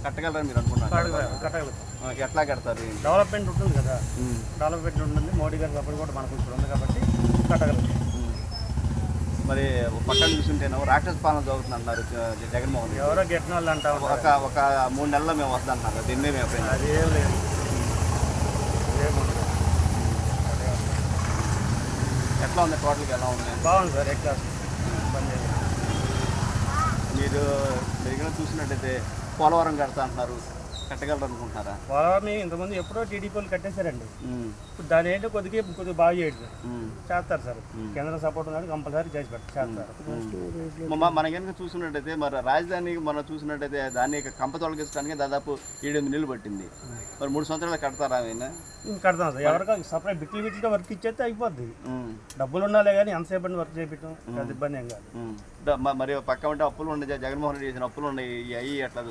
కట్టగలరని మీరు అనుకున్నారు? కట్టగలుగుతాం. ఎట్లా కడతారు? డెవలప్మెంట్ ఉంటుంది కదా, డెవలప్మెంట్ ఉంటుంది. మోడీ గారి సపోర్ట్ కూడా మనకు ఇప్పుడు ఉంది కాబట్టి కట్టగలుగుతాం. మరి పక్కన చూస్తుంటేనో రాక్షస పాలన జరుగుతుంది అంటున్నారు జగన్మోహన్ రెడ్డి. ఎవరో గెట్టిన వాళ్ళు అంటా ఒక 3 నెలల్లో మేము వద్దాం అంటున్నారు. దీని మీద అది ఏం లేదు. ఎట్లా ఉంది టోటల్గా ఎలా ఉంది? బాగుంది సార్, ఎక్కా పని చేయాలి. మీరు దగ్గర చూసినట్టయితే పోలవరం కడతా అంటున్నారు, కట్టగలరు అనుకుంటున్నారా? పోలవరం ఇంతకుముందు ఎప్పుడో టీడీపీ వాళ్ళు కట్టేశారండి. ఇప్పుడు దాని ఏంటో కొద్దిగా బాగా చేయడు సార్. చేస్తారు సార్, కేంద్ర సపోర్ట్ ఉన్నాడు, కంపల్సరీ చేసి చేస్తారు. మన కనుక చూసినట్టయితే మరి రాజధాని మనం చూసినట్టయితే దాన్ని కంప తొలగించడానికి దాదాపు 7-8 నెలలు పట్టింది. మరి 3 సంవత్సరాలు కడతారా? ఆయన కడతాం సార్. ఎవరికైనా సపరేట్ బిట్లు వర్క్ ఇచ్చేస్తే అయిపోద్ది. డబ్బులు ఉండాలి కానీ ఎంతసేపు వర్క్ చేయించడం పెద్ద ఇబ్బంది ఏం కాదు. మరి పక్క ఉంటే అప్పులు ఉన్నాయి, జగన్మోహన్ రెడ్డి చేసిన అప్పులు ఉన్నాయి, అవి ఎట్లా